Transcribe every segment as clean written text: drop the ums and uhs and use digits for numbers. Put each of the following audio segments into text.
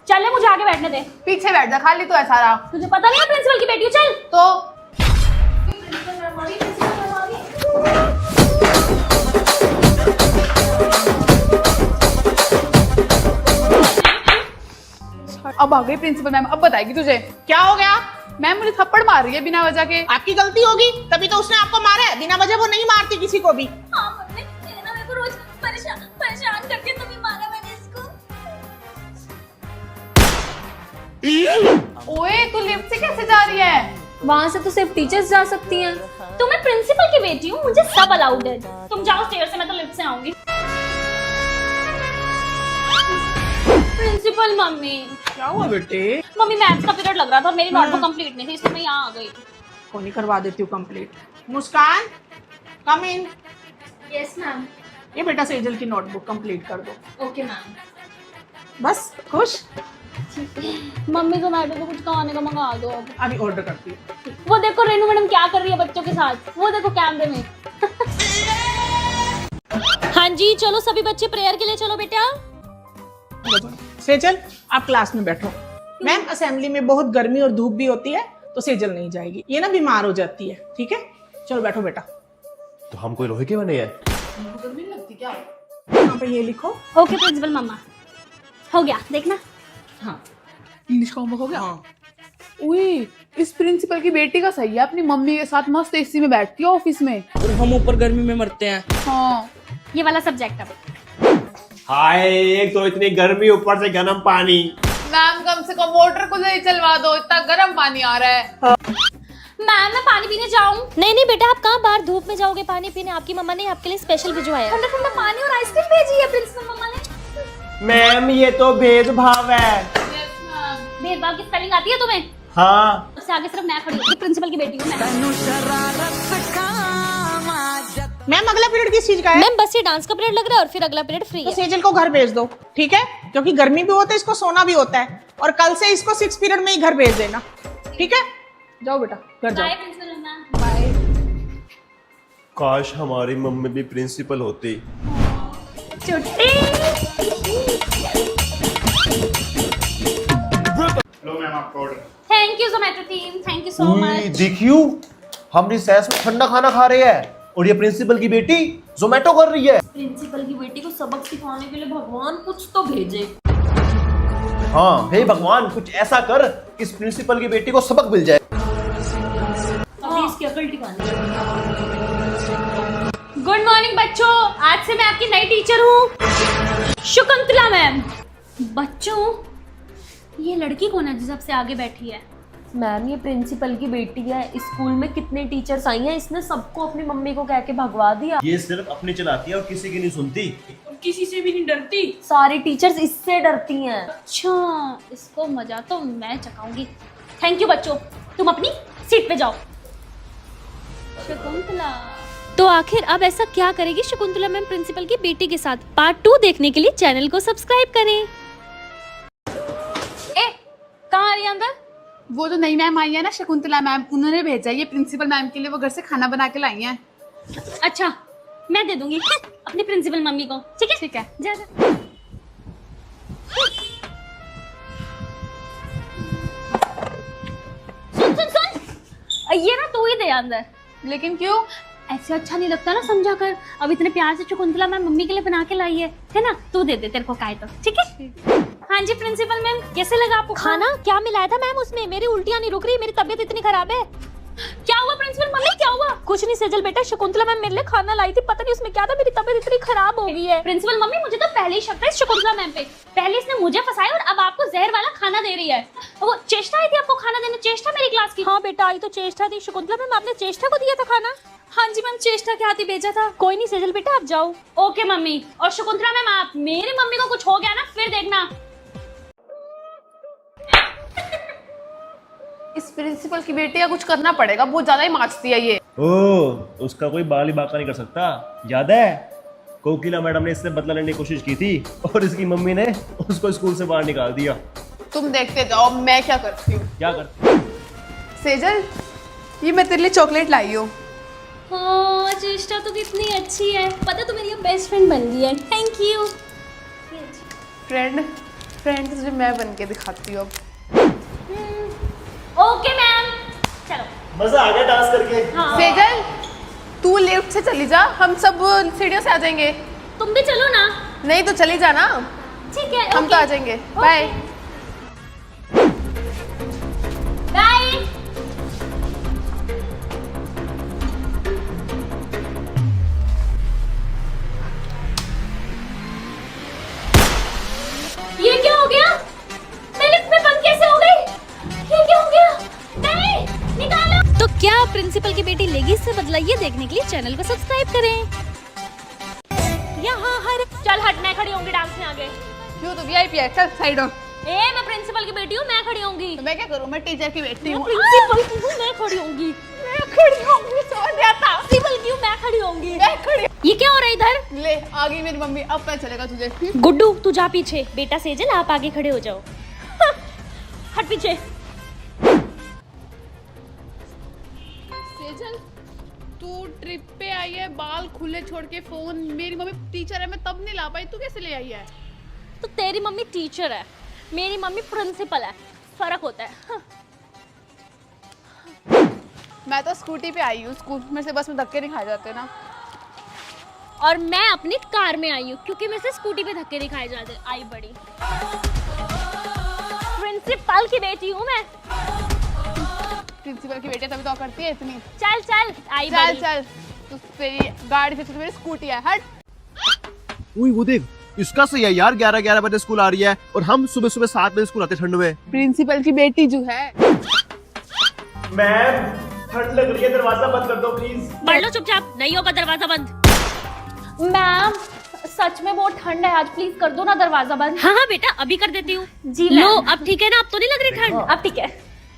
चल मुझे आगे बैठने दे। पीछे बैठ जा, खाली तो है सारा। तुझे पता नहीं है प्रिंसिपल की बेटी हूँ, चल। तो अब आ गई प्रिंसिपल मैम, अब बताएगी तुझे। क्या हो गया? मैम मुझे थप्पड़ मार रही है बिना वजह के। आपकी गलती होगी, तभी तो उसने आपको मारा है। बिना वजह वो नहीं मारती किसी को भी। हाँ मम्मी, ये ना मेरे को रोज परेशान करके तभी मारा मैंने इसको। ओए तू लिफ्ट से कैसे जा रही है? वहाँ से तो सिर्फ टीचर्स जा सकती हैं। तो मैं प्रिंसिपल की बेटी हूँ, मुझे सब अलाउड है। तुम जाओ स्टेयर से, मैं तो लिफ्ट से आऊंगी। Principal mummy. क्या हुआ बेटे? मम्मी मैथ्स का पीरियड लग रहा था और मेरी नोटबुक कंप्लीट नहीं थी, इसलिए मैं यहाँ आ गई। कौन ही करवा देती हूँ complete. Muskan, come in. Yes ma'am. ये बेटा सेजल की नोटबुक कंप्लीट कर दो। Okay ma'am. बस खुश? मम्मी जोमेटो से कुछ खाने का मंगा दो अब। अभी ऑर्डर करती हूँ। वो देखो रेनू मैडम क्या कर रही है बच्चों के साथ, वो देखो कैमरे में। हाँ जी चलो सभी बच्चे प्रेयर के लिए चलो बेटा। सेजल आप क्लास में बैठो। मैम असेंबली में बहुत गर्मी और धूप भी होती है, तो सेजल नहीं जाएगी। ये ना बीमार हो जाती है, ठीक है? चलो बैठो बेटा। तो हम कोई लोहे के बने हैं? गर्मी नहीं लगती क्या? यहाँ पे ये लिखो। ओके प्रिंसिपल मम्मा, हो गया देखना। हाँ इंग्लिश का होमवर्क हो गया? हाँ। उई, इस प्रिंसिपल की बेटी का सही है, अपनी मम्मी के साथ मस्त एसी में बैठती है ऑफिस में। और हम ऊपर गर्मी में मरते हैं। हाँ ये वाला सब्जेक्ट अब। हाय, एक तो इतनी गर्मी, ऊपर से गर्म पानी। मैम कम से कम मोटर को नहीं चलवा दो, इतना गर्म पानी आ रहा है। मैम मैं पानी पीने जाऊं? नहीं नहीं बेटा, आप कहाँ बाहर धूप में जाओगे पानी पीने? आपकी मम्मा ने आपके लिए स्पेशल भिजवाया है। ठंडा ठंडा पानी और आइसक्रीम भेजी है प्रिंसिपल मम्मा ने। मैम ये तो भेदभाव है। भेदभाव की स्पेलिंग आती है तुम्हें? हाँ। उससे आगे सिर्फ मैं खड़ी हूँ, प्रिंसिपल की बेटी हूँ मैं। मैम अगला पीरियड किस चीज का है? मैम बस ये डांस का पीरियड लग रहा है और फिर अगला पीरियड फ्री तो है। सेजल को घर भेज दो, ठीक है? क्योंकि गर्मी भी होता है, इसको सोना भी होता है। और कल से इसको 6 पीरियड में ही घर भेज देना, ठीक है? जाओ बेटा घर जाओ। बाय प्रिंसिपल मम्मा। काश हमारी मम्मी भी प्रिंसिपल होती। छुट्टी। लो मैम आपका order. Thank you Zomato team, thank you so much. देखियो, हम रिसेस में ठंडा खाना खा रहे हैं और ये प्रिंसिपल की बेटी जोमेटो कर रही है। प्रिंसिपल की बेटी को सबक सिखाने के लिए भगवान कुछ तो भेजे। हाँ, हे भगवान कुछ ऐसा कर कि इस प्रिंसिपल की बेटी को सबक मिल जाए। अभी इसकी अकल ठिकाने। गुड मॉर्निंग बच्चों, आज से मैं आपकी नई टीचर हूँ, शकुंतला मैम। बच्चों ये लड़की कौन है जो सबसे आगे बैठी है? मैम ये प्रिंसिपल की बेटी है। स्कूल में कितने टीचर्स आई हैं, इसने सबको अपनी मम्मी को कह के भगवा दिया। ये सिर्फ अपनी चलाती है और किसी की नहीं सुनती। किसी से भी नहीं डरती। सारी टीचर्स इससे डरती हैं। अच्छा इसको मजा तो मैं चखाऊंगी। थैंक यू बच्चों, तुम अपनी सीट पे जाओ। शकुंतला तो आखिर अब ऐसा क्या करेगी शकुंतला मैम प्रिंसिपल की बेटी के साथ? पार्ट 2 देखने के लिए चैनल को सब्सक्राइब करें। कहाँ आ रही है अंदर? वो जो नई मैम आई है ना शकुंतला मैम, उन्होंने भेजा है ये प्रिंसिपल मैम के लिए, वो घर से खाना बना के लाई हैं। अच्छा मैं दे दूंगी अपनी प्रिंसिपल मम्मी को, ठीक है? ठीक है। जा जा। सुन सुन सुन, ये ना तू ही दे अंदर। लेकिन क्यों? ऐसे अच्छा नहीं लगता ना समझा कर। अब इतने प्यार से शकुंतला मैम मम्मी के लिए बना के लाई है ना? तू दे दे, तेरे को काहे तो, ठीक है? हाँ जी प्रिंसिपल मैम, कैसे लगा आपको खाना? क्या मिलाया था मैम उसमें? मेरी उल्टियाँ नहीं रुक रही, मेरी तबीयत इतनी खराब है। क्या हुआ प्रिंसिपल मम्मी, क्या हुआ? कुछ नहीं सेजल बेटा, शकुंतला मैम मेरे लिए खाना लाई थी, पता नहीं उसमें क्या था, मेरी तबीयत इतनी खराब हो गई है। प्रिंसिपल मम्मी मुझे तो पहले ही शक था इस शकुंतला मैम पे। पहले इसने मुझे फंसाया और अब आपको जहर वाला खाना दे रही है। वो चेष्टा आई थी आपको खाना देने, चेष्टा मेरी क्लास की। हाँ बेटा आई तो चेष्टा थी। शकुंतला मैम आपने चेष्टा को दिया था खाना? हाँ जी मैम, चेष्टा क्या थी भेजा था। कोई नहीं सेजल बेटा आप जाओ। Okay mummy. और शकुंतला मैम आप मेरी मम्मी को कुछ हो गया ना फिर देखना। इस प्रिंसिपल की बेटी का कुछ करना पड़ेगा, बहुत ज्यादा ही माचती है ये। ओह, उसका कोई बाल ही बाका नहीं कर सकता। याद है कोकिला मैडम ने इससे बदला लेने की कोशिश की थी और इसकी मम्मी ने उसको स्कूल से बाहर निकाल दिया। तुम देखते जाओ मैं क्या करती हूँ। क्या कर? सेजल ये मैं तेरे लिए चॉकलेट लाई हूँ। हाँ चेष्टा तो कितनी अच्छी है, पता तो मेरी बेस्ट फ्रेंड बन गई है। थैंक यू फ्रेंड फ्रेंड तुझे मैं बन के दिखाती हूँ अब। ओके मैम, चलो। मजा आ गया डांस करके। हाँ। सेजल तू लिफ्ट से चली जा, हम सब सीढ़ियों से आ जाएंगे। तुम भी चलो ना। नहीं तो चली जा ना, ठीक है, हम तो आ जाएंगे। बाय। बाय। ये क्या हो गया? मैं लिफ्ट में बंद कैसे हो गई? ये क्या हो गया? नहीं, निकालो। तो क्या प्रिंसिपल की बेटी लेगी इससे बदला, ये देखने के लिए चैनल को सब्सक्राइब करें। यहाँ हर चल हट, मैं खड़ी होंगी डांस में आगे। क्यों तो वीआईपी है, चल साइड हो। ए, मैं प्रिंसिपल की बेटी हूँ, मैं खड़ी होंगी। तो मैं क्या करूँ, मैं टीचर की बेटी हूँ। प्रिंसिपल की हूँ, मैं खड़ी होंगी। मैं खड़ी होंगी, समझ नहीं आता। प्रिंसिपल की हूँ, मैं खड़ी होंगी। मैं खड़ी। ये क्या हो रहा है इधर? ले आ गई मेरी मम्मी, अब पता चलेगा तुझे। गुड्डू तू जा पीछे, बेटा सेजल आप आगे खड़े हो जाओ। हट पीछे। सेजल तू ट्रिप पे आई है, बाल खुले छोड़ के, फोन। मेरी मम्मी टीचर है, मैं तब नहीं ला पाई, तू कैसे ले आई है? तो तेरी मम्मी टीचर है, मेरी मम्मी प्रिंसिपल है, फर्क होता है। हाँ। मैं तो स्कूटी पे आई हूँ, स्कूल में से बस में धक्के नहीं खाए जाते ना। और मैं अपनी कार में आई हूँ क्योंकि मेरे से स्कूटी पे धक्के दिखाए जाते। आई बड़ी प्रिंसिपल की बेटी हूँ मैं। प्रिंसिपल की बेटी तभी तो करती है इतनी। चल चल, आई चल बड़ी। चल, तू तेरी गाड़ी से, तो मेरी स्कूटी है, हट। उई वो देख, इसका सही है यार, 11-11 बजे स्कूल आ रही है और हम सुबह सुबह 7 बजे स्कूल आते ठंड में। प्रिंसिपल की बेटी जो है। मैम ठंड लग रही है, दरवाजा बंद कर दो प्लीज। बढ़ लो चुपचाप, नहीं होगा दरवाजा बंद। मैम सच में बहुत ठंड है आज, प्लीज कर दो ना दरवाजा बंद। हाँ हाँ बेटा अभी कर देती हूँ। जी लो मैम। अब ठीक है ना, अब तो नहीं लग रही ठंड? अब ठीक है।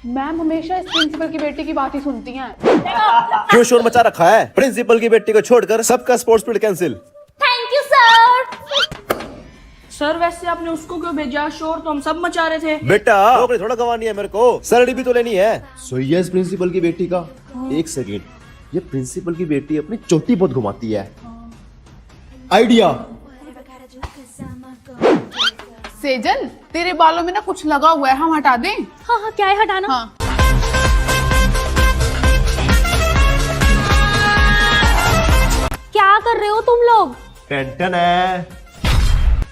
मैम हमेशा इस प्रिंसिपल की बेटी की बात ही सुनती हैं। क्यों शोर मचा रखा है? प्रिंसिपल की बेटी को छोड़कर सबका sports period cancel. Thank you sir. Sir वैसे आपने उसको क्यों भेजा? शोर तो हम सब मचा रहे थे। बेटा नौकरी थोड़ा गंवानी है मेरे को, सैलरी भी तो लेनी है। सो यस प्रिंसिपल की बेटी का। एक सेकेंड, ये प्रिंसिपल की बेटी अपनी चोटी बहुत घुमाती है। आइडिया। सेजल तेरे बालों में ना कुछ लगा हुआ है, हम हटा दें? हाँ हाँ, क्या है हटाना? हाँ। क्या कर रहे हो तुम लोग? टेंशन है,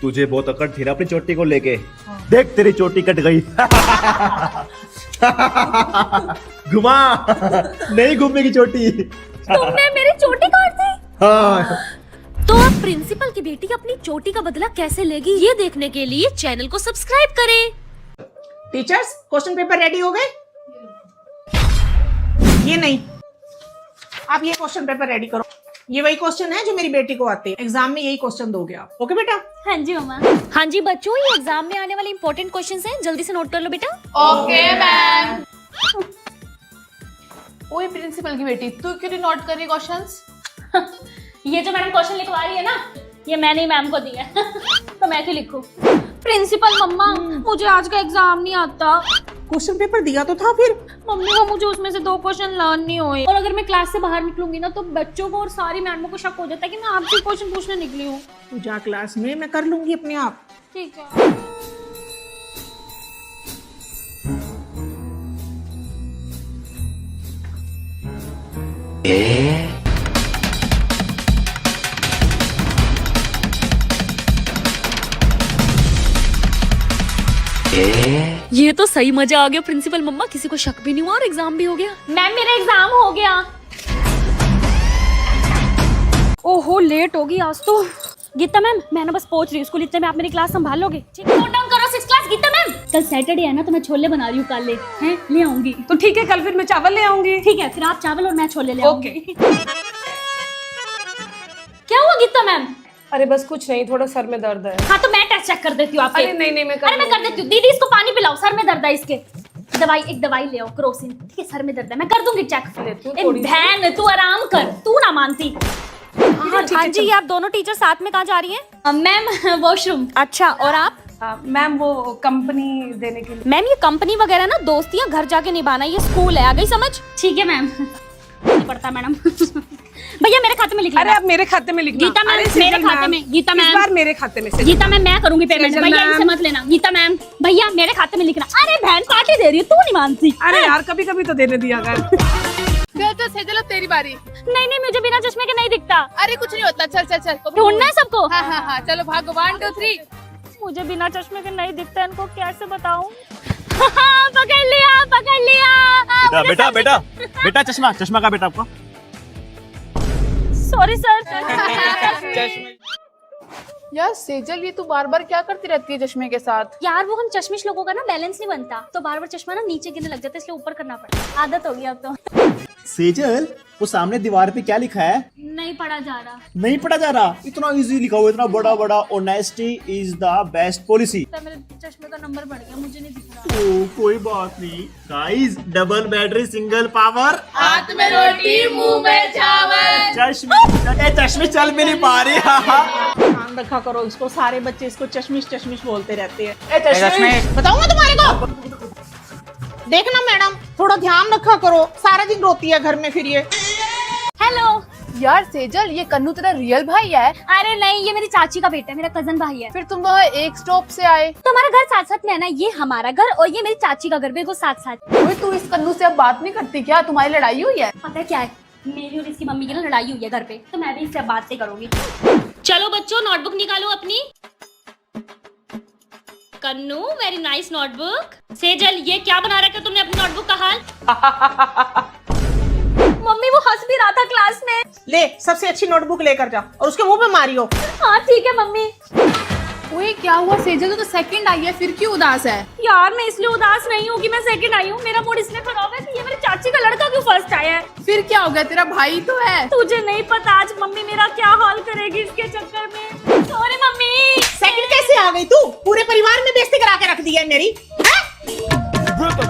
तुझे बहुत अकड़ थी ना अपनी चोटी को लेके। देख तेरी चोटी कट गई। घुमा, नहीं घूमेगी चोटी। तुमने मेरी चोटी काट दी? हाँ। तो अब प्रिंसिपल की बेटी अपनी चोटी का बदला कैसे लेगी, ये देखने के लिए चैनल को सब्सक्राइब करें। टीचर्स क्वेश्चन पेपर रेडी हो गए? ये नहीं, आप ये क्वेश्चन पेपर रेडी करो। ये वही क्वेश्चन है जो मेरी बेटी को आते हैं, एग्जाम में यही क्वेश्चन दोगे आप। ओके बेटा? हाँ जी मम्मा। हाँ जी बच्चों, ये एग्जाम में आने वाले इंपॉर्टेंट क्वेश्चंस हैं, जल्दी से नोट कर लो बेटा। Okay ma'am. ओए प्रिंसिपल की बेटी, तू क्यों नहीं नोट कर रही क्वेश्चंस? ये जो मैडम क्वेश्चन लिखवा रही है ना, ये मैंने ही मैम को दिया है। तो मैं क्यों लिखूं? प्रिंसिपल मम्मा, मुझे आज का एग्जाम नहीं आता। क्वेश्चन पेपर दिया तो था फिर। मम्मी वो मुझे उसमें से 2 क्वेश्चन लर्न नहीं हुए, और अगर मैं क्लास से बाहर निकलूंगी ना तो बच्चों को और सारी मैडमों को शक हो जाता है कि मैं आपसे क्वेश्चन पूछने निकली हूँ। तू जा क्लास में, मैं कर लूंगी अपने आप। ठीक है। ये तो सही मजा आ गया प्रिंसिपल मम्मा, किसी को शक भी नहीं हुआ और एग्जाम भी हो गया। मैम मेरा एग्जाम हो गया। ओहो लेट होगी आज तो। गीता मैम, मैं ना बस पहुंच रही हूँ स्कूल, इतने में आप मेरी क्लास संभाल लोगे? ठीक है, नोट डाउन करो 6 क्लास। गीता मैम, कल सैटरडे है ना, तो मैं छोले बना रही हूँ, काले हैं, ले आऊंगी। तो ठीक है, कल फिर मैं चावल ले आऊंगी। ठीक है, फिर आप चावल और मैं छोले ले आऊंगी। क्या हुआ गीता मैम? अरे बस कुछ नहीं, थोड़ा सर में दर्द है। हाँ तो मैं टेस्ट चेक कर देती हूँ आपके। अरे नहीं मैं अरे मैं कर देती हूँ। दीदी इसको पानी पिलाओ, सर में दर्द है इसके। एक दवाई ले आओ, क्रोसिन। ठीक है, सर में दर्द है, मैं कर दूंगी चेक। बहन तू आराम कर, तू ना मानती। हाँ जी, ये आप दोनों टीचर साथ में कहाँ जा रही हैं? Ma'am washroom. अच्छा, और आप? मैम वो कंपनी देने के लिए। मैम ये कंपनी वगैरह ना दोस्तियाँ घर जाके निभाना, ये स्कूल है, आ गई समझ? ठीक है मैम। पड़ता मैडम। भैया मेरे खाते में लिख अरे लेना। आप मेरे खाते में लिखना। गीता मैम, अरे मेरे सेजल खाते में, गीता इस मैम। बार मेरे खाते में से। गीता मैम मैं करूंगी पेमेंट, सेजल भैया मैम। इनसे मत लेना। गीता मैम भैया मेरे खाते में लिखना। अरे बहन पार्टी दे रही है, तू नहीं मानती। अरे यार कभी कभी तो देने दिया कर। चल सेजल अब तेरी बारी। नहीं नहीं मुझे बिना चश्मे के नहीं दिखता। अरे कुछ नहीं होता, चल चल चल। ढूंढना है सबको। हाँ हाँ हाँ चलो भागो, 1 2 3। मुझे बिना चश्मे के नहीं दिखता, इनको कैसे बताऊं? पकड़ लिया पकड़ लिया। बेटा बेटा बेटा चश्मा चश्मा का बेटा आपका सॉरी सर। यार सेजल ये तू बार बार क्या करती रहती है चश्मे के साथ? यार वो हम चश्मिश लोगों का ना बैलेंस नहीं बनता, तो बार बार चश्मा ना नीचे गिरने लग जाता है, इसलिए ऊपर करना पड़ता है। आदत हो गई अब तो। सेजल वो सामने दीवार पे क्या लिखा है? नहीं पढ़ा जा रहा। नहीं पढ़ा जा रहा? इतना इजी लिखा हुआ, इतना बड़ा बड़ा, honesty is the best policy. तो मेरे चश्मे का नंबर बढ़ गया, मुझे नहीं दिख रहा। ओ कोई बात नहीं guys, double battery single power, हाथ में रोटी मुंह में चावल। चश्मे चल भी नहीं पा रही। ध्यान रखा करो इसको, सारे बच्चे इसको चश्मिश चश्मिश बोलते रहते हैं। चश्मिश बताऊंगा तुम्हारे को। देखना मैडम थोड़ा ध्यान रखा करो, सारा दिन रोती है घर में फिर ये। हेलो। यार सेजल ये कन्नू तेरा रियल भाई है? अरे नहीं ये मेरी चाची का बेटा है, मेरा कजन भाई है। फिर तुम दोनों एक स्टॉप से आए? तो हमारा घर साथ साथ में है ना, ये हमारा घर और ये मेरी चाची का घर, बिल्कुल साथ साथ। ओए तू इस कन्नू से अब बात नहीं करती क्या? तुम्हारी लड़ाई हुई है? पता है क्या है, मेरी और इसकी मम्मी की ना लड़ाई हुई है घर पे, तो मैं भी इससे बात नहीं करूंगी। चलो बच्चों नोटबुक निकालो अपनी। कन्नू वेरी नाइस नोटबुक। सेजल ये क्या बना रखा तुमने अपनी नोटबुक का हाल? मम्मी वो हंस भी रहा था क्लास में। ले सबसे अच्छी नोटबुक लेकर जा और उसके मुंह पे मारियो। हाँ ठीक है मम्मी। ओए क्या हुआ सेजल, तो सेकंड आई है, फिर क्यों उदास है? यार मैं इसलिए उदास नहीं हूँ कि मैं सेकंड आई हूँ, मेरा मूड इसलिए खराब है कि ये मेरी चाची का लड़का क्यों फर्स्ट आया है। फिर क्या हो गया, तेरा भाई तो है। तुझे नहीं पता आज मम्मी मेरा क्या हाल करेगी इसके चक्कर में। Sorry mummy. सेकंड कैसे आ गई तू? पूरे परिवार में बेइज्जती करा के रख दी है मेरी। हैं?